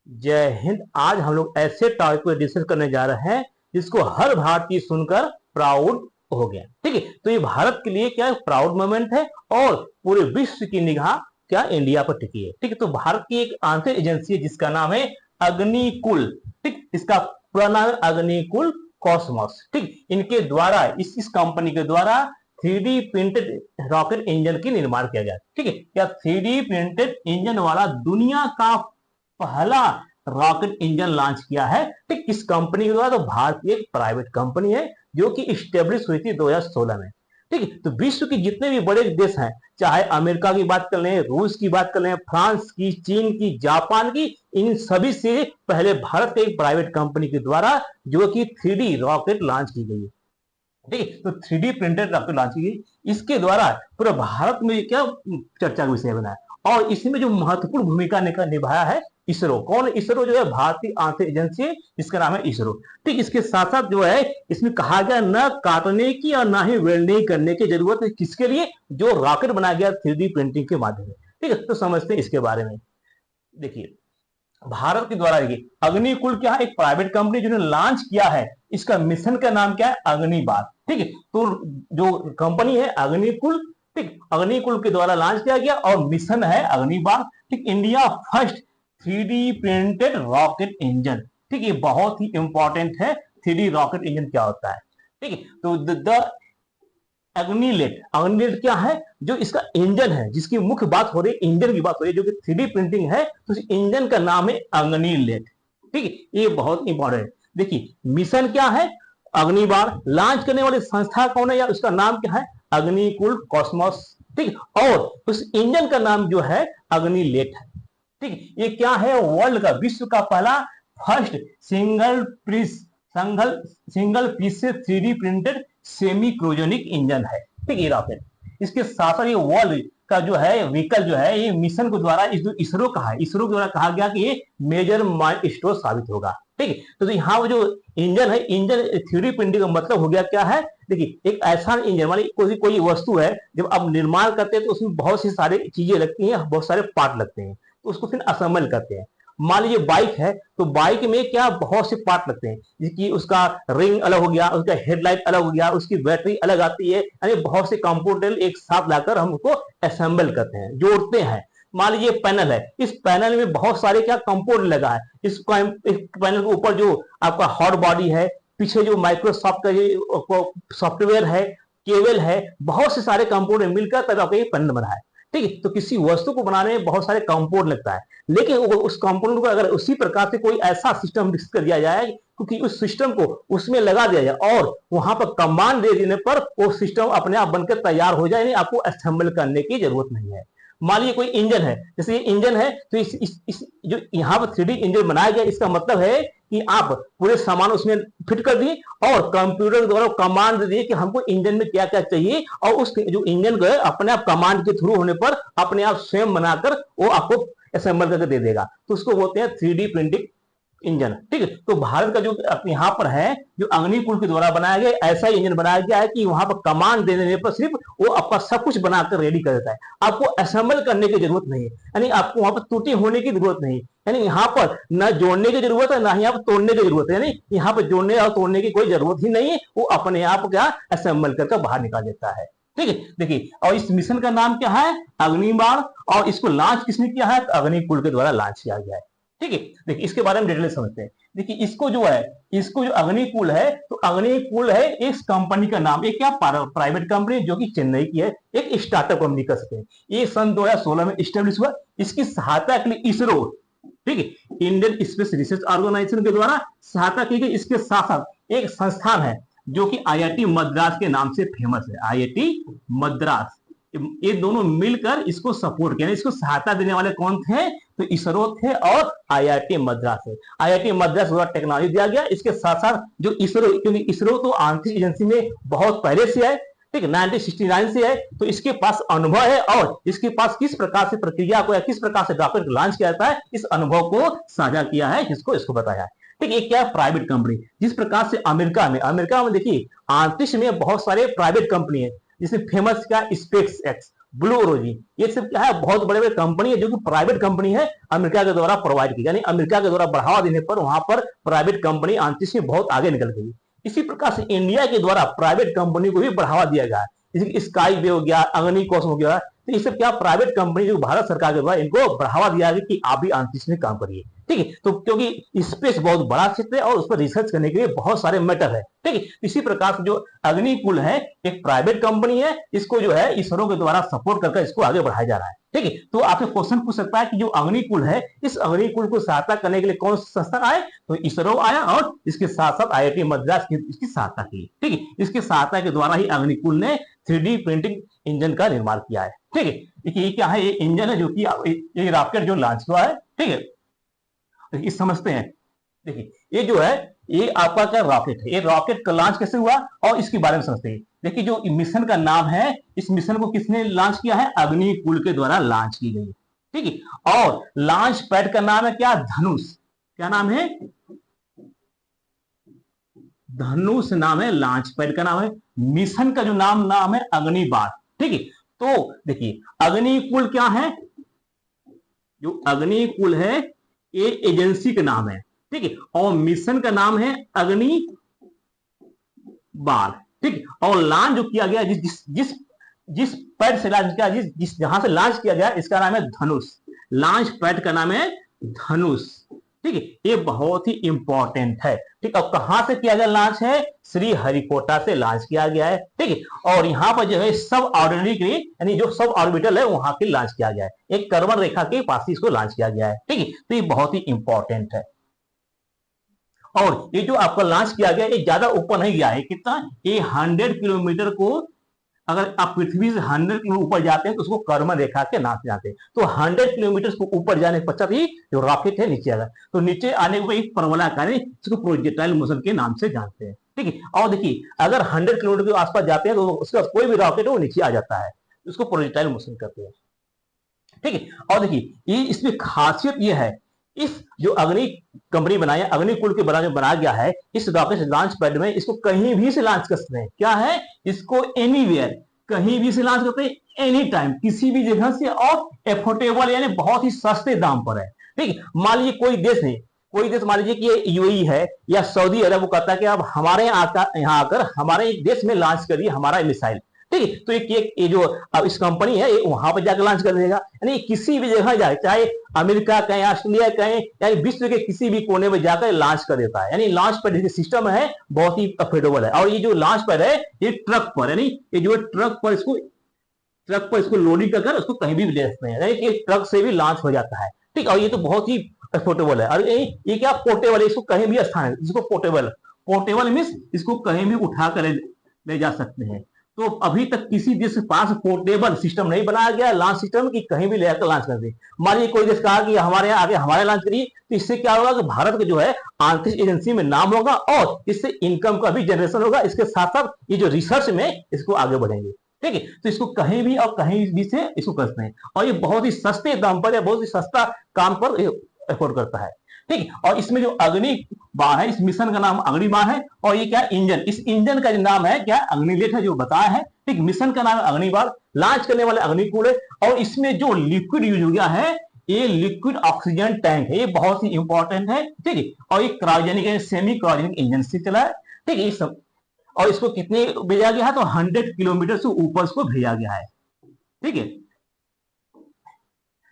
जय हिंद। आज हम लोग ऐसे टॉपिक पर डिस्कस करने जा रहे हैं जिसको हर भारतीय सुनकर प्राउड हो गया। ठीक है, तो ये भारत के लिए क्या प्राउड मोमेंट है और पूरे विश्व की निगाह क्या इंडिया पर टिकी है। ठीक है, तो भारत की एक आंतरिक एजेंसी है जिसका नाम है अग्निकुल। ठीक, इसका पूरा नाम है अग्निकुल कॉस्मोस। ठीक, इनके द्वारा इस कंपनी के द्वारा 3D प्रिंटेड रॉकेट इंजन की निर्माण किया गया। ठीक है, क्या 3D प्रिंटेड इंजन वाला दुनिया का पहला रॉकेट इंजन लॉन्च किया है। ठीक, किस कंपनी के द्वारा? तो भारत की एक प्राइवेट कंपनी है जो कि स्टेब्लिश हुई थी 2016 में। ठीक है, तो विश्व के जितने भी बड़े देश हैं, चाहे अमेरिका की बात कर लें, रूस की बात कर लें, फ्रांस की, चीन की, जापान की, इन सभी से पहले भारत के एक प्राइवेट कंपनी के द्वारा जो कि 3D रॉकेट लॉन्च की गई है। ठीक है, तो 3D प्रिंटेड रॉकेट लॉन्च की गई, इसके द्वारा पूरे भारत में क्या चर्चा का विषय बना है। और इसमें जो महत्वपूर्ण भूमिका निभाया है इसरो। कौन? इसरो जो है भारतीय आंतरिक एजेंसी है, इसका नाम है इसरो। ठीक, इसके साथ साथ जो है इसमें कहा गया न काटने की और ना ही वेल्डिंग करने की जरूरत है। किसके लिए? जो रॉकेट बनाया गया 3D प्रिंटिंग के माध्यम से। ठीक है, तो समझते हैं इसके बारे में। देखिए, भारत के द्वारा देखिए अग्निकुल क्या है, एक प्राइवेट कंपनी जिन्होंने लॉन्च किया है। इसका मिशन का नाम क्या है? अग्निबाण। ठीक है, तो जो कंपनी है अग्निकुल, ठीक, अग्निकुल के द्वारा लॉन्च किया गया और मिशन है अग्निबाण। ठीक, India first 3D printed rocket engine. ठीक, ये बहुत ही इंपॉर्टेंट है। 3D रॉकेट इंजन क्या होता है? ठीक है, तो द अग्निलेट। अग्निलेट क्या है? जो इसका इंजन है, जिसकी मुख्य बात हो रही है, इंजन की बात हो रही है, जो कि 3D प्रिंटिंग है, तो इस इंजन का नाम है अग्निलेट। ठीक है, ये बहुत इंपॉर्टेंट है। देखिए, मिशन क्या है? अग्निबाण। लॉन्च करने वाली संस्था कौन है या उसका नाम क्या है? अग्निकुल कॉस्मोस। ठीक, और उस इंजन का नाम जो है अग्निलेट है। ठीक, ये क्या है? वर्ल्ड का, विश्व का पहला फर्स्ट सिंगल पीस से 3D प्रिंटेड सेमी क्रोजोनिक इंजन है। ठीक, ये रॉकेट। इसके साथ साथ ये वर्ल्ड का जो है व्हीकल जो है, ये मिशन के द्वारा इसरो का है, इसरो के द्वारा कहा गया कि ये मेजर माइलस्टोन साबित होगा। ठीक है, तो यहाँ वो जो इंजन है, इंजन 3D प्रिंटिंग का मतलब हो गया क्या है? देखिए, एक ऐसा इंजन वाली कोई वस्तु है, जब आप निर्माण करते हैं तो उसमें बहुत सी सारी चीजें लगती हैं, बहुत सारे पार्ट लगते हैं, तो उसको फिर असेंबल करते हैं। मान लीजिए बाइक है, तो बाइक में क्या बहुत से पार्ट लगते हैं, जिसकी उसका रिंग अलग हो गया, उसका हेडलाइट अलग हो गया, उसकी बैटरी अलग आती है, यानी बहुत से कंपोनेंट एक साथ लाकर हम उसको असेंबल करते हैं, जोड़ते हैं। मान लीजिए पैनल है, इस पैनल में बहुत सारे क्या कंपोनेंट लगा है। इस पैनल के ऊपर जो आपका हॉट बॉडी है, पीछे जो माइक्रोसॉफ्ट का सॉफ्टवेयर है, केबल है, बहुत से सारे कंपोनेंट मिलकर तब आपका ये पैनल बना है। ठीक है, तो किसी वस्तु को बनाने में बहुत सारे कंपोनेंट लगता है, लेकिन उस कंपोनेंट को अगर उसी प्रकार से कोई ऐसा सिस्टम विकसित कर दिया जाए, क्योंकि उस सिस्टम को उसमें लगा दिया जाए और वहां पर कमांड दे देने पर वो सिस्टम अपने आप बनकर तैयार हो जाए, आपको असेंबल करने की जरूरत नहीं है। मान लीजिए कोई इंजन है, जैसे ये इंजन है, तो इस जो यहाँ पर 3D इंजन बनाया गया, इसका मतलब है कि आप पूरे सामान उसमें फिट कर दिए और कंप्यूटर के द्वारा कमांड दिए कि हमको इंजन में क्या क्या चाहिए, और उस जो इंजन को है अपने आप कमांड के थ्रू होने पर अपने आप स्वयं बनाकर वो आपको असेंबल करके दे देगा। तो उसको बोलते हैं 3D प्रिंटिंग इंजन। ठीक है, तो भारत का जो यहाँ पर है, जो अग्निकुल के द्वारा बनाया गया, ऐसा इंजन बनाया गया है कि वहां पर कमांड देने पर सिर्फ वो आपका सब कुछ बनाकर रेडी कर देता है, आपको असेंबल करने की जरूरत नहीं है, यानी आपको वहां पर त्रुटि होने की जरूरत नहीं, यानी यहाँ पर न जोड़ने की जरूरत है, ना यहाँ पर तोड़ने की जरूरत है, यानी यहाँ पर जोड़ने और तोड़ने की कोई जरूरत ही नहीं है, वो अपने आप क्या असेंबल करके बाहर निकाल देता है। ठीक है, देखिए, और इस मिशन का नाम क्या है? अग्निबाण। और इसको लॉन्च किसने किया है? तो अग्निकुल के द्वारा लॉन्च किया गया है। ठीक है, देखिए इसके बारे में डिटेल समझते हैं। देखिए, इसको जो है, इसको जो अग्निकुल है, तो अग्निकुल है इस कंपनी का नाम, एक क्या प्राइवेट कंपनी जो कि चेन्नई की है, एक स्टार्टअप कंपनी कर सकते हैं। ये सन 2016 में स्टेब्लिश हुआ। इसकी सहायता के लिए इसरो, ठीक है, इंडियन स्पेस रिसर्च ऑर्गेनाइजेशन के द्वारा सहायता की गई। इसके साथ साथ एक संस्थान है जो कि IIT मद्रास के नाम से फेमस है, IIT मद्रास। ये दोनों मिलकर इसको सपोर्ट किया, इसको सहायता देने वाले कौन थे? तो इसरो थे और IIT मद्रास है। IIT मद्रास द्वारा टेक्नोलॉजी दिया गया। इसके साथ साथ जो इसरो, क्योंकि इसरो तो आंतरिक एजेंसी में बहुत पहले से है, ठीक है, 1969 से है, तो इसके पास अनुभव है और इसके पास किस प्रकार से प्रक्रिया को या किस प्रकार से रॉकेट लॉन्च किया जाता है, इस अनुभव को साझा किया है, जिसको इसको बताया है। ठीक है, क्या प्राइवेट कंपनी, जिस प्रकार से अमेरिका में देखिए अंतरिक्ष में बहुत सारे प्राइवेट कंपनी है, जिसमें फेमस क्या? Space x. ब्लू ओरिजिन, ये सब क्या है, बहुत बड़े बड़े कंपनी है जो कि प्राइवेट कंपनी है, अमेरिका के द्वारा प्रोवाइड की, यानी अमेरिका के द्वारा बढ़ावा देने पर वहां पर प्राइवेट कंपनी अंतरिक्ष में बहुत आगे निकल गई। इसी प्रकार से इंडिया के द्वारा प्राइवेट कंपनी को भी बढ़ावा दिया गया है, जैसे स्काई वे हो गया, अग्नि कॉस्मो हो गया, तो ये सब क्या प्राइवेट कंपनी जो भारत सरकार के द्वारा इनको बढ़ावा दिया गया कि आप भी अंतरिक्ष में काम करिए। ठीक है, तो क्योंकि स्पेस बहुत बड़ा क्षेत्र है और उस पर रिसर्च करने के लिए बहुत सारे मैटर है। ठीक है, इसी प्रकार से जो अग्निकुल है एक प्राइवेट कंपनी है, इसको जो है इसरो के द्वारा सपोर्ट करके इसको आगे बढ़ाया जा रहा है। ठीक है, तो आपसे क्वेश्चन पूछ सकता है कि जो अग्निकुल है, इस अग्निकुल को सहायता करने के लिए कौन सा संस्था आए, तो इसरो आया और इसके साथ साथ IIT मद्रास की इसकी सहायता की। ठीक है, इसके सहायता के द्वारा ही अग्निकुल ने 3D प्रिंटिंग इंजन का निर्माण किया है। ठीक है, देखिए ये क्या है, ये इंजन है जो कि ये रॉकेट जो लॉन्च हुआ है। ठीक है, देखिए समझते हैं। देखिए ये जो है ये आपका क्या रॉकेट है, ये रॉकेट का लॉन्च कैसे हुआ और इसके बारे में समझते हैं। देखिए जो मिशन का नाम है, इस मिशन को किसने लॉन्च किया है, अग्निकुल के द्वारा लॉन्च की गई। ठीक है, और लॉन्च पैड का नाम है क्या, धनुष। क्या नाम है, धनुष नाम है लॉन्च पैड का नाम है। मिशन का जो नाम है अग्निबाण। ठीक है, तो देखिए अग्निकुल क्या है, जो अग्निकुल है ये एजेंसी का नाम है। ठीक है, और मिशन का नाम है अग्निबाण। ठीक है, और लॉन्च जो किया गया जिस जिस पैड से लॉन्च किया, जिस जहां से लॉन्च किया गया, इसका नाम है धनुष। लॉन्च पैड का नाम है धनुष। ठीक है, ये बहुत ही इंपॉर्टेंट है। ठीक, अब कहां से किया गया लॉन्च है, श्री हरिकोटा से लॉन्च किया गया है। ठीक है, और यहां पर जो है सब ऑर्डिनरी के यानी जो सब ऑर्बिटल है वहां के लॉन्च किया गया है, एक कर्मण रेखा के पास ही इसको लॉन्च किया गया है। ठीक है, तो ये बहुत ही इंपॉर्टेंट है। और ये जो आपका लॉन्च किया गया ये ज्यादा ऊपर नहीं गया है, कितना, ये 100 किलोमीटर को, अगर आप पृथ्वी से 100 किलोमीटर ऊपर जाते हैं तो उसको कर्मण रेखा के नाम से जाते हैं। तो 100 किलोमीटर को ऊपर जाने के पश्चात ही जो रॉकेट है नीचे आएगा, तो नीचे आने को एक परवलयाकार इसको प्रोजेक्टाइल मोशन के नाम से जानते हैं। ठीक है, और देखिए अगर 100 किलोमीटर के आसपास जाते हैं तो उसका कोई भी रॉकेट है वो नीचे आ जाता है, उसको प्रोजेक्टाइल मोशन करते हैं। ठीक है, और देखिए ये इसमें खासियत ये है, इस जो अग्नि कंपनी बनाई है, अग्निकुल के बना जो बनाया गया है, इस रॉकेट लॉन्च पैड में इसको कहीं भी से लॉन्च कर सकते हैं। क्या है, इसको एनीवेयर, कहीं भी से लॉन्च करते हैं, एनी टाइम, किसी भी जगह से, और एफोर्डेबल यानी बहुत ही सस्ते दाम पर है। ठीक है, मान लीजिए कोई देश नहीं, कोई देश मान लीजिए कि ये यूएई है या सऊदी अरब, वो कहता है कि आप हमारे यहाँ आकर हमारे देश में लॉन्च करिए हमारा मिसाइल। ठीक है, तो ये जो अब इस कंपनी है ये वहां पर जाकर लॉन्च कर देगा, यानी किसी भी जगह जाए, चाहे अमेरिका कहें, ऑस्ट्रेलिया कहें, यानी विश्व के किसी भी कोने में जाकर लॉन्च कर देता है। यानी लॉन्च पैड सिस्टम है बहुत ही अफोर्डेबल है। और ये जो लॉन्च पैड है ये ट्रक पर, यानी ये जो ट्रक पर इसको लोडिंग कर उसको कहीं भी ले सकते हैं, यानी कि ट्रक से भी लॉन्च हो जाता है। ठीक, और ये तो बहुत ही अफोर्डेबल है। और ये क्या, पोर्टेबल है, इसको कहीं भी स्थान है, इसको पोर्टेबल मीन्स इसको कहीं भी उठा कर ले जा सकते हैं। तो अभी तक किसी देश के पास पोर्टेबल सिस्टम नहीं बनाया गया लॉन्च सिस्टम की कहीं भी लेकर लॉन्च कर दे। मान लीजिए कोई देश कहा कि हमारे यहाँ आगे हमारे लॉन्च करिए, तो इससे क्या होगा कि भारत का जो है अंतरिक्ष एजेंसी में नाम होगा और इससे इनकम का भी जनरेशन होगा, इसके साथ साथ ये जो रिसर्च में इसको आगे बढ़ेंगे। ठीक है, तो इसको कहीं भी और कहीं भी से इसको करते हैं, और ये बहुत ही सस्ते दाम पर, बहुत ही सस्ता काम पर अफोर्ड करता है। ठीक है, और इसमें जो अग्निबाण है, इस मिशन का नाम अग्निबाण है, और ये क्या इंजन, इस इंजन का जो नाम है क्या, अग्निलेट है, जो बताया है। ठीक, मिशन का नाम है अग्निबाण, लॉन्च करने वाले अग्निकुल है, और इसमें जो लिक्विड यूज हो गया है ये लिक्विड ऑक्सीजन टैंक है, ये बहुत ही इंपॉर्टेंट है। ठीक है, और ये क्रायोजेनिक है, सेमी क्रायोजेनिक इंजन से चला है। ठीक है, सब, और इसको कितने भेजा गया है, तो 100 किलोमीटर से ऊपर इसको भेजा गया है। ठीक है,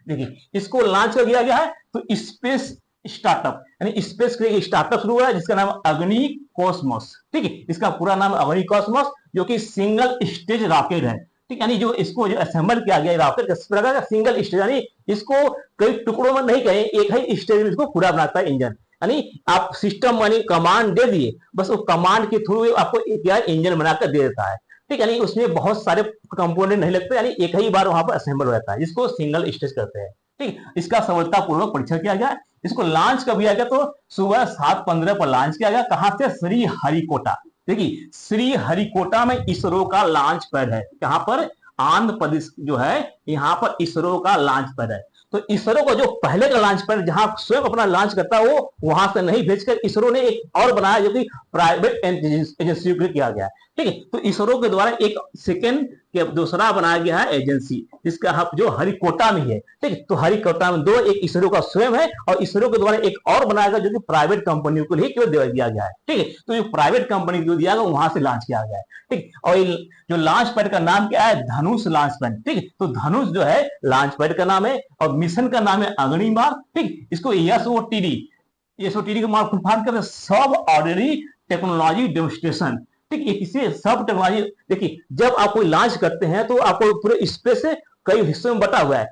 देखिए इसको लॉन्च कर दिया गया है, तो स्पेस स्टार्टअप यानी स्पेस के स्टार्टअप शुरू हुआ है जिसका नाम अग्नि कॉस्मोस। ठीक है, इसका पूरा नाम अग्नि कॉस्मोस, जो कि सिंगल स्टेज रॉकेट है। ठीक, यानी जो इसको जो असेंबल किया गया रॉकेट किस प्रकार का, सिंगल स्टेज, यानी इसको कई टुकड़ों में नहीं कहें, एक ही स्टेज में इसको पूरा बनाता है इंजन। यानी आप सिस्टम यानी कमांड दे दिए, बस वो कमांड के थ्रू आपको एक इंजन बनाकर दे देता है। ठीक, यानी उसमें बहुत सारे कंपोनेंट नहीं लगते, यानी एक ही बार वहां पर असेंबल हो जाता है, जिसको सिंगल स्टेज करते हैं। ठीक, इसका सफलतापूर्वक परीक्षण किया गया, इसको लॉन्च कब किया गया, तो सुबह 7:15 पर लॉन्च किया गया। कहां से, श्री हरिकोटा। देखिए श्री हरिकोटा में इसरो का लॉन्च पैड है, कहां पर, आंध्र प्रदेश जो है यहां पर इसरो का लॉन्च पैड है। तो इसरो का जो पहले का लॉन्च पैड जहां स्वयं अपना लॉन्च करता है वो वहां से नहीं भेजकर इसरो ने एक और बनाया जो कि प्राइवेट एजेंसी के किया गया है। ठीक है। तो इसरो के द्वारा एक सेकेंड के दूसरा बनाया गया है एजेंसी, जिसका हब जो हरिकोटा में है, ठीक है। तो हरिकोटा में दो, एक इसरो का स्वयं है और इसरो के द्वारा एक और बनाया गया जो कि प्राइवेट कंपनियों को ही क्यों दिया गया है, ठीक है। तो जो प्राइवेट कंपनी को दिया गया वहां से लॉन्च किया गया है, ठीक। और जो लॉन्च पैड का नाम क्या है, धनुष लॉन्च पैड, ठीक है। तो धनुष जो है लॉन्च पैड का नाम है और मिशन का नाम है अग्निबाण, ठीक। इसको एसओटीडी को फुल फॉर्म करते सब ऑर्डिनरी टेक्नोलॉजी डेमोन्स्ट्रेशन, ठीक। इसे सब टेक्नोलॉजी, देखिए जब आप कोई लॉन्च करते हैं तो आपको पूरे स्पेस से कई हिस्सों में बटा हुआ है,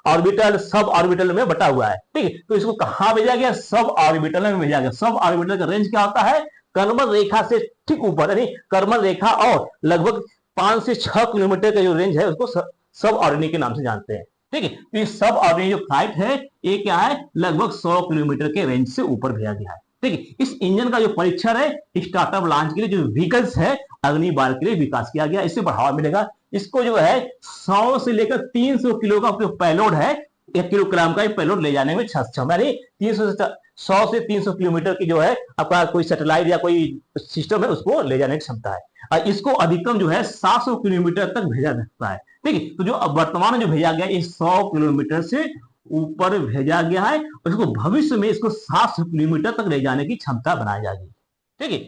ऑर्बिटल सब ऑर्बिटल में बटा हुआ है, ठीक है। तो इसको कहां भेजा गया, सब ऑर्बिटल में भेजा गया। सब ऑर्बिटल का रेंज क्या होता है, कर्मण रेखा से ठीक ऊपर, यानी कर्मण रेखा और लगभग 5 से 6 किलोमीटर का जो रेंज है उसको सब ऑर्डिनरी के नाम से जानते हैं, ठीक है। तो ये सब ऑर्डिनरी जो फ्लाइट है ये क्या है, लगभग 100 किलोमीटर के रेंज से ऊपर भेजा गया है, ठीक है। इस इंजन का जो परीक्षण है स्टार्टअप लॉन्च के लिए जो व्हीकल्स है अग्निबाण के लिए विकास किया गया, इससे बढ़ावा मिलेगा। इसको जो है 100 से लेकर 300 किलो का जो पेलोड है, 1 किलोग्राम का पेलोड ले जाने में सक्षम, यानी 100 से 300 किलोमीटर की जो है आपका कोई सैटेलाइट या कोई सिस्टम है उसको ले जाने की क्षमता है। और इसको अधिकतम जो है 700 किलोमीटर तक भेजा जा सकता है, ठीक है। तो जो वर्तमान में जो भेजा गया ये 100 किलोमीटर से ऊपर भेजा गया है, उसको भविष्य में इसको 700 किलोमीटर तक ले जाने की क्षमता बनाई जाएगी, ठीक है।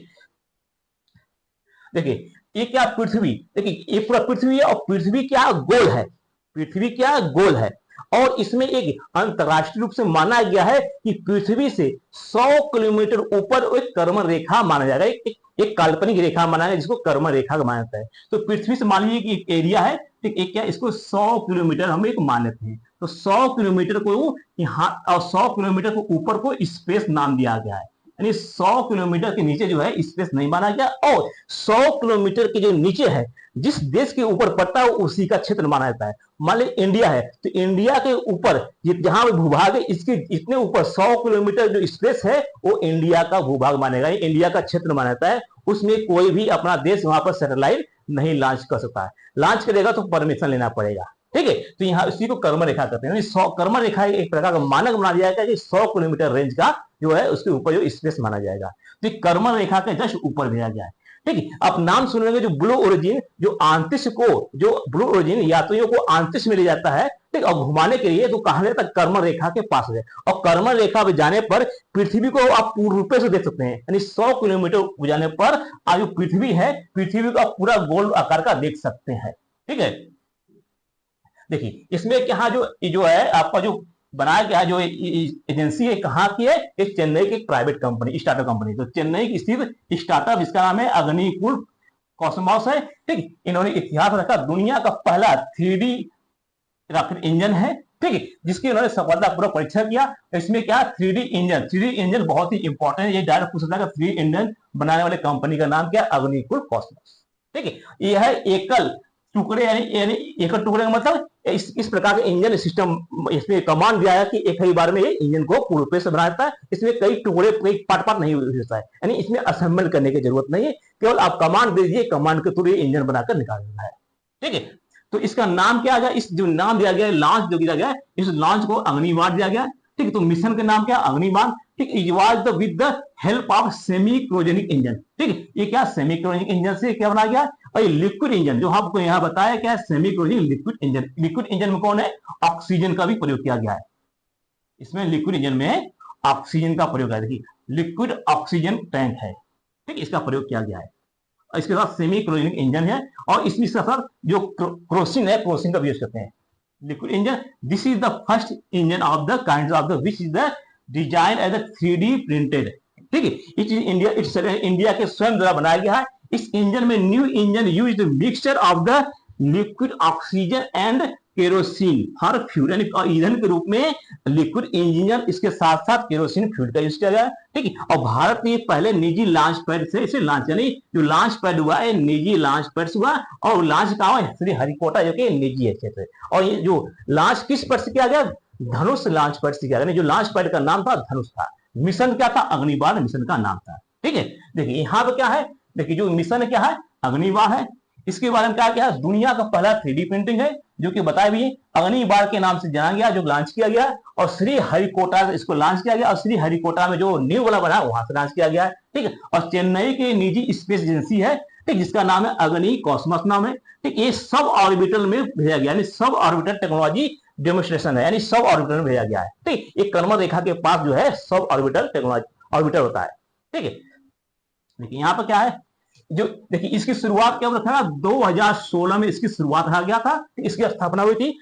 देखिए ये क्या पृथ्वी, देखिए ये पूरा पृथ्वी है और पृथ्वी क्या गोल है, पृथ्वी क्या गोल है और इसमें एक अंतरराष्ट्रीय रूप से माना गया है कि पृथ्वी से 100 किलोमीटर ऊपर एक कर्मण रेखा माना जाएगा, एक काल्पनिक रेखा माना है जिसको कर्मण रेखा माना जाता है। तो पृथ्वी से मान लीजिए कि एक एरिया है, ठीक, एक क्या इसको 100 किलोमीटर हम एक मान लेते हैं। तो 100 किलोमीटर को यहाँ और 100 किलोमीटर को ऊपर को स्पेस नाम दिया गया है, यानी 100 किलोमीटर के नीचे जो है स्पेस नहीं माना गया और 100 किलोमीटर के जो नीचे है जिस देश के ऊपर पड़ता है उसी का क्षेत्र माना जाता है। मान लीजिए इंडिया है तो इंडिया के ऊपर जहां भूभाग है इसके इतने ऊपर 100 किलोमीटर जो स्पेस है वो इंडिया का भूभाग मानेगा, इंडिया का क्षेत्र माना जाता है। उसमें कोई भी अपना देश वहां पर सैटेलाइट नहीं लॉन्च कर सकता है, लॉन्च करेगा तो परमिशन लेना पड़ेगा, ठीक है। तो यहाँ इसी को कर्मण रेखा कहते हैं, 100 कर्मण रेखा एक प्रकार का मानक बना दिया जाएगा कि 100 किलोमीटर रेंज का जो है उसके ऊपर जो स्पेस माना जाएगा। तो कर्मण रेखा के जस्ट ऊपर भेजा गया है, ठीक है। आप नाम सुनेंगे जो ब्लू ओरिजिन, जो अंतरिक्ष को जो ब्लू ओरिजिन यात्रियों को अंतरिक्ष में ले जाता है, ठीक, और घुमाने के लिए तो कहां तक कर्मण रेखा के पास है और कर्मण रेखा पे जाने पर पृथ्वी को आप पूर्ण रूप से देख सकते हैं, यानी 100 किलोमीटर जाने पर आज जो पृथ्वी है पृथ्वी का पूरा गोल आकार का देख सकते हैं, ठीक है। देखिए इसमें क्या जो है आपका जो बनाया गया जो एजेंसी है कहाँ की है, एक चेन्नई की एक प्राइवेट कंपनी स्टार्टअप कंपनी, तो चेन्नई की स्थित स्टार्टअप इसका नाम है अग्निकुल कॉस्मोस है, ठीक। इन्होंने इतिहास रखा दुनिया का पहला 3D रॉकेट इंजन है, ठीक है, जिसकी उन्होंने सफलतापूर्वक परीक्षा किया। इसमें क्या 3D इंजन बहुत ही इंपॉर्टेंट है, ये डायरेक्ट पूछ सकता है 3D इंजन बनाने वाले कंपनी का नाम क्या, अग्निकुल कॉस्मोस, ठीक है। यह है एकल टुकड़े यानी एकल टुकड़े का मतलब इस प्रकार के इंजन सिस्टम, इसमें कमांड दिया है कि एक ही बार में ये इंजन को पूर्ण रूप से बनाता है, इसमें कई टुकड़े कई पार्ट नहीं होता है, यानी इसमें असेंबल करने की जरूरत नहीं है, केवल आप कमांड दे दीजिए, कमांड के थ्रू ये इंजन बनाकर निकाल देना है, ठीक है। तो इसका नाम क्या आ गया, इस जो नाम दिया गया लॉन्च जो दिया गया इस लॉन्च को अग्निबाण दिया गया, ठीक है। तो मिशन का नाम क्या, अग्निबाण, ठीक। It was with the help of semi cryogenic engine, ठीक है। ये क्या सेमी क्रोजेनिक इंजन से क्या बना गया, और ये लिक्विड इंजन जो आपको यहाँ बताया क्या है, semi cryogenic liquid engine. Liquid engine में कौन है, ऑक्सीजन का भी प्रयोग किया गया है, इसमें लिक्विड इंजन में ऑक्सीजन का प्रयोग है, देखिए लिक्विड ऑक्सीजन टैंक है, ठीक, इसका प्रयोग किया गया है। इसके साथ सेमी क्रोजेनिक इंजन है और इसमें सफर जो क्रोसिन है, क्रोसिन का यूज करते हैं liquid engine. This is the first engine of the kind of the which is the design as a 3D printed, ठीक है। इट इज इंडिया के स्वयं द्वारा बनाया गया है। इस इंजन में new engine use mixture of the liquid oxygen and kerosene for fuel, यानी ईंधन के रूप में लिक्विड इंजन, इसके साथ साथ केरोसिन फ्यूल का यूज किया गया, ठीक है। और भारत ने पहले निजी लॉन्च पैड से इसे लॉन्च, यानी जो लॉन्च पैड हुआ है निजी लॉन्च पैड से हुआ और लॉन्च कहा हुआ श्री हरिकोटा जो कि निजी है क्षेत्र। और ये जो लॉन्च किस पैड से किया गया, धनुष लॉन्च पैड से किया गया, जो लॉन्च पैड का नाम था धनुष था, मिशन क्या था, अग्निबाण मिशन का नाम था, ठीक है। देखिए यहाँ पे क्या है, देखिए जो मिशन क्या है अग्निबाण है, इसके बारे में क्या है, दुनिया का पहला 3D प्रिंटिंग है जो कि बताया भी अग्निबाण के नाम से जाना गया, जो लॉन्च किया गया और श्री हरिकोटा इसको लॉन्च किया गया और श्री हरिकोटा में जो न्यू वाला बना वहां से लॉन्च किया गया है, ठीक है। और चेन्नई की निजी स्पेस एजेंसी है, ठीक, जिसका नाम है अग्नि कॉस्मोस नाम है। ठीक, ये सब ऑर्बिटल में भेजा गया, यानी सब ऑर्बिटल टेक्नोलॉजी डेमोन्स्ट्रेशन है, यानी सब ऑर्बिटल में भेजा गया है। ठीक, एक कर्मर रेखा के पास जो है सब ऑर्बिटल टेक्नोलॉजी ऑर्बिटल होता है। ठीक है, देखिए यहाँ पर क्या है, जो देखिए इसकी शुरुआत क्या था, 2016 में इसकी शुरुआत रहा गया था, इसकी स्थापना हुई थी।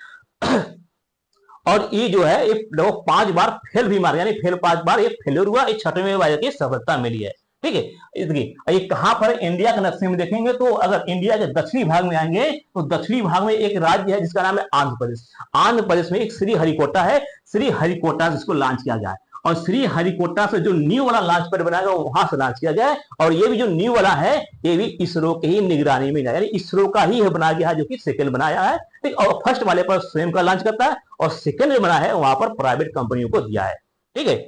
और ये जो है लगभग 5 बार फेल भी मारा, यानी फेल 5 बार ये फेलियर हुआ, ये 6वें बार की सफलता मिली है। ठीक है, देखिए ये कहां पर इंडिया के नक्शे में देखेंगे तो अगर इंडिया के दक्षिणी भाग में आएंगे तो दक्षिणी भाग में एक राज्य है जिसका नाम है आंध्र प्रदेश। आंध्र प्रदेश में एक श्री हरिकोटा है, श्री हरिकोटा जिसको लॉन्च किया गया है, और श्री हरिकोटा से जो न्यू वाला लॉन्च पैड बनाएगा वहां से लॉन्च किया गया है। और ये भी जो न्यू वाला है ये भी इसरो के ही निगरानी में, यानी इसरो का ही बना गया है, जो कि सेकंड बनाया है। ठीक, और फर्स्ट वाले पर स्वयं का लॉन्च करता है, और सेकंड में बना है वहां पर प्राइवेट कंपनियों को दिया है। ठीक है,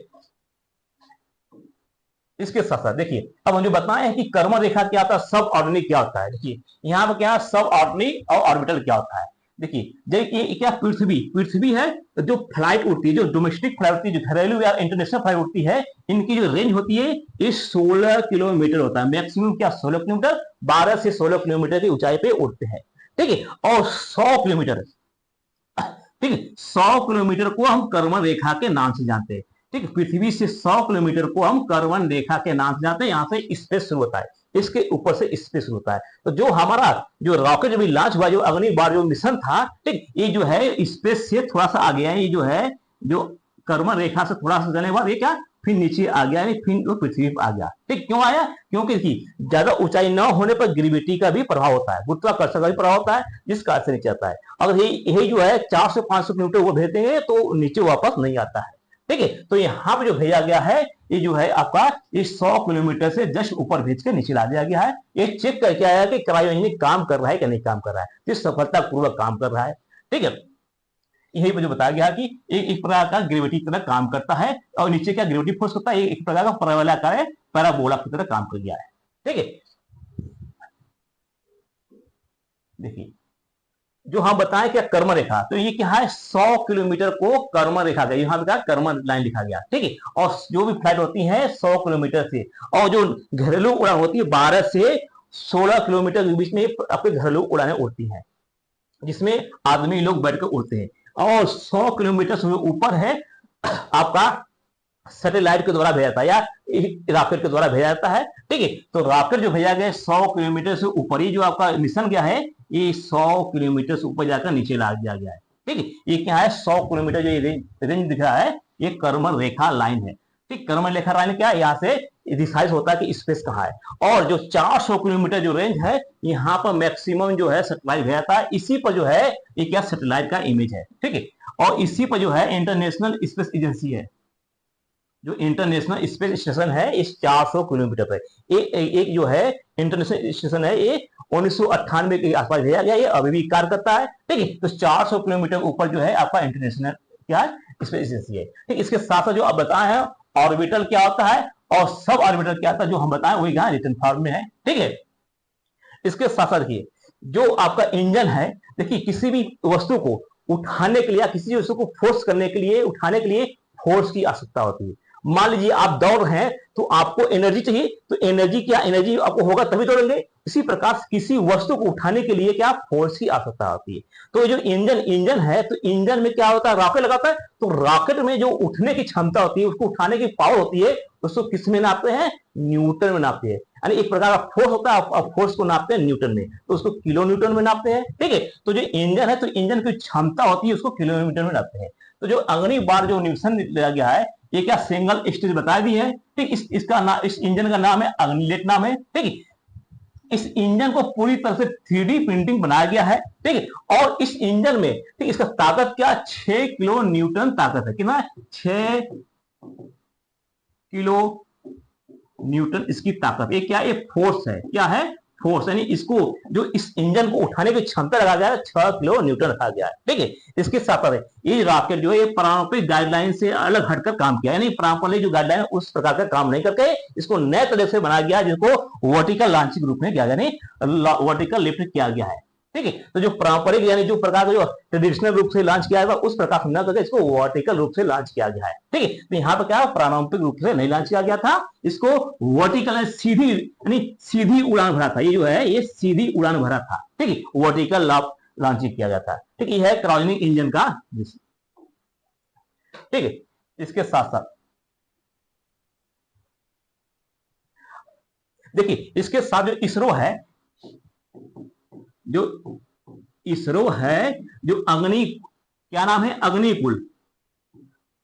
इसके साथ साथ देखिए अब मुझे बताना है कि कर्मर रेखा क्या होता है, सब ऑर्डिनरी क्या होता है। देखिए यहाँ पर क्या सब ऑर्डिनरी और ऑर्बिटल क्या होता है। देखिए जैसे क्या पृथ्वी है जो फ्लाइट उड़ती है, जो डोमेस्टिक फ्लाइट उड़ती है, जो घरेलू या इंटरनेशनल फ्लाइट उड़ती है, इनकी जो रेंज होती है ये 16 किलोमीटर होता है। मैक्सिमम क्या 16 किलोमीटर, 12 से 16 किलोमीटर की ऊंचाई पे उड़ते हैं। ठीक है, और 100 किलोमीटर, ठीक है 100 किलोमीटर को हम कर्मर रेखा के नाम से जानते हैं। ठीक है, पृथ्वी से 100 किलोमीटर को हम कर्मर रेखा के नाम से जानते हैं। यहाँ से स्पेस शुरू होता है, इसके ऊपर से स्पेस शुरू होता है। तो जो हमारा जो रॉकेट भी लॉन्च हुआ, जो अग्नि बार जो मिशन था, ठीक, ये जो है स्पेस से थोड़ा सा आगे है, ये जो है जो कर्मर रेखा से थोड़ा सा जाने के बाद ये क्या फिर नीचे आ गया, यानी फिर वो पृथ्वी पर आ गया। ठीक, क्यों आया, क्योंकि ज्यादा ऊंचाई न होने पर ग्रेविटी का भी प्रभाव होता है, गुरुत्वाकर्षण का भी प्रभाव होता है, जिस कारण से नीचे आता है। अगर ये जो है 400 से 500 किलोमीटर वो भेजते तो नीचे वापस नहीं आता है। ठीक है, तो यहाँ पे जो भेजा गया है ये जो है आपका ये 100 किलोमीटर से जस्ट ऊपर भेज के नीचे ला दिया गया है। ये चेक करके आया कि क्रायो इंजन काम कर रहा है कि नहीं काम कर रहा है, तो सफलतापूर्वक काम कर रहा है। ठीक है, यही मुझे बताया गया कि एक प्रकार का ग्रेविटी की तरह काम करता है, और नीचे क्या ग्रेविटी फोर्स होता है, एक प्रकार का परवलयाकार पैराबोला की तरह काम कर गया है। ठीक है, देखिए जो हम बताएं क्या कर्मर रेखा, तो ये क्या है 100 किलोमीटर को कर्मर रेखा गया, यहाँ पे कर्मर लाइन लिखा गया। ठीक है, और जो भी फ्लाइट होती है 100 किलोमीटर से, और जो घरेलू उड़ान होती है 12 से 16 किलोमीटर के बीच में आपके घरेलू उड़ानें उड़ती हैं, जिसमें आदमी लोग बैठकर उड़ते हैं। और 100 किलोमीटर से ऊपर है आपका सैटेलाइट के द्वारा भेजा जाता है या रॉकेट के द्वारा भेजा जाता है। ठीक है, तो रॉकेट जो भेजा गया 100 किलोमीटर से ऊपर, ही जो आपका मिशन गया है ये 100 किलोमीटर से ऊपर जाकर नीचे ला दिया गया है। ठीक है, ये क्या है 100 किलोमीटर जो रेंज दिख रहा है ये कर्मर रेखा लाइन है। ठीक, कर्मर रेखा लाइन क्या है, यहाँ से डिसाइड होता है कि स्पेस कहाँ है। और जो 400 किलोमीटर जो रेंज है यहाँ पर मैक्सिमम जो है सैटेलाइट भेजा जाता है, इसी पर जो है ये क्या सैटेलाइट का इमेज है। ठीक है, और इसी पर जो है इंटरनेशनल स्पेस एजेंसी है, जो इंटरनेशनल स्पेस स्टेशन है इस 400 किलोमीटर पर। एक जो है इंटरनेशनल स्टेशन है ये 1998 के आसपास भेजा गया, ये अभी भी कार्य करता है। ठीक है, तो 400 किलोमीटर ऊपर जो है आपका इंटरनेशनल क्या है स्पेस एजेंसी है। ठीक, इसके साथ साथ जो आप बताए हैं ऑर्बिटल क्या होता है और सब ऑर्बिटल क्या होता है, जो हम बताएं वही यहाँ रिटन फॉर्म में है। ठीक है, इसके साथ साथ देखिए जो आपका इंजन है, देखिए किसी भी वस्तु को उठाने के लिए या किसी वस्तु को फोर्स करने के लिए उठाने के लिए फोर्स की आवश्यकता होती है। मान लीजिए आप दौड़ रहे हैं तो आपको एनर्जी चाहिए, तो एनर्जी आपको होगा तभी दौड़ेंगे। इसी प्रकार किसी वस्तु को उठाने के लिए क्या फोर्स की आवश्यकता होती है। तो जो इंजन है तो इंजन में क्या होता है, रॉकेट लगाता है, तो रॉकेट में जो उठने की क्षमता होती है, उसको उठाने की पावर होती है, उसको किस में नापते हैं, न्यूटन में नापते हैं। यानी एक प्रकार का फोर्स होता है, आप फोर्स को नापते हैं न्यूटन में, तो उसको किलो न्यूटन में नापते हैं। ठीक है, तो जो इंजन है तो इंजन की क्षमता होती है उसको किलोमीटर में नापते हैं। तो जो अग्नि बार जो मिशन लिया गया है ये क्या सिंगल स्टेज बता दी है। ठीक, इस इंजन का नाम है अग्निलेट नाम है। ठीक है, इस इंजन को पूरी तरह से 3D प्रिंटिंग बनाया गया है। ठीक है, और इस इंजन में ठीक इसका ताकत क्या 6 किलो न्यूटन ताकत है। कितना 6 किलो न्यूटन इसकी ताकत। ये क्या, ये फोर्स है, क्या है फोर्स, यानी इसको जो इस इंजन को उठाने की क्षमता लगा गया है 6 किलो न्यूटन रखा गया है। ठीक है, इसके साथ साथ ये रॉकेट जो है ये पारंपरिक गाइडलाइन से अलग हटकर काम किया, यानी पारंपरिक जो गाइडलाइन उस प्रकार का काम नहीं करके इसको नए तरह से बनाया गया, जिसको वर्टिकल लॉन्चिंग के रूप में किया गया, वर्टिकल लिफ्ट किया गया है। ठीक है। तो जो पारंपरिक यानी जो प्रकार का जो ट्रेडिशनल रूप से लॉन्च किया गया उस प्रकार से न करके इसको वर्टिकल रूप से लॉन्च किया गया है। ठीक है। तो यहाँ पर क्या पारंपरिक रूप से नहीं लॉन्च किया गया था, इसको वर्टिकल सीधी यानी सीधी उड़ान भरा था। ये जो है ये सीधी उड़ान भरा था। ठीक है। वर्टिकल लॉन्चिंग किया गया था। ठीक है। ये है क्रायोजेनिक इंजन का। ठीक है। इसके साथ साथ देखिए इसके साथ जो इसरो है, जो इसरो है, जो अग्नि क्या नाम है, अग्निकुल,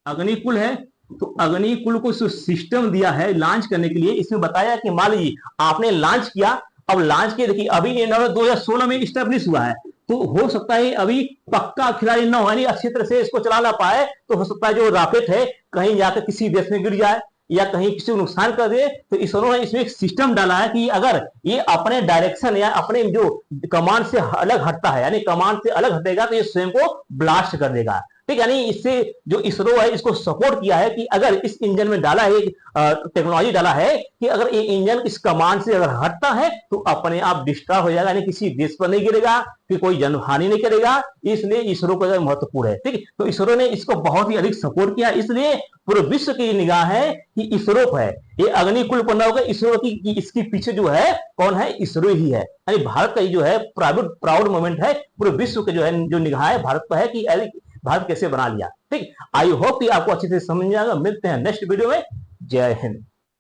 अग्निकुल है। तो अग्निकुल को सिस्टम दिया है लॉन्च करने के लिए। इसमें बताया कि मान लीजिए आपने लॉन्च किया, अब लॉन्च किया, देखिए अभी 2016 में स्टैब्लिश हुआ है, तो हो सकता है अभी पक्का खिलाड़ी न हो, यानी अच्छी तरह से इसको चला ना पाए, तो हो सकता है जो रॉकेट है कहीं जाकर किसी देश में गिर जाए या कहीं किसी को नुकसान कर दे। तो इसरो ने इसमें एक सिस्टम डाला है कि अगर ये अपने डायरेक्शन या अपने जो कमांड से अलग हटता है, यानी कमांड से अलग हटेगा, तो ये स्वयं को ब्लास्ट कर देगा। ठीक, यानी इससे जो इसरो है इसको सपोर्ट किया है कि अगर इस इंजन में डाला है, टेक्नोलॉजी डाला है कि अगर ये इंजन इस कमांड से अगर हटता है तो अपने आप डिस्ट्रॉय हो जाएगा, यानी किसी देश पर नहीं गिरेगा, कि कोई जनहानि नहीं करेगा। इसलिए इसरो का महत्वपूर्ण है। ठीक, तो इसरो ने इसको बहुत ही अधिक सपोर्ट किया, इसलिए पूरे विश्व की निगाह है कि इसरो है, ये अग्निकुल पर न होगा इसरो की, इसके पीछे जो है कौन है, इसरो ही है। यानी भारत का जो है प्राउड मोमेंट है, पूरे विश्व के जो है जो निगाह है भारत पर है कि भारत कैसे बना लिया। ठीक, आई होप कि आपको अच्छे से समझ में आएगा। मिलते हैं नेक्स्ट वीडियो में। जय हिंद।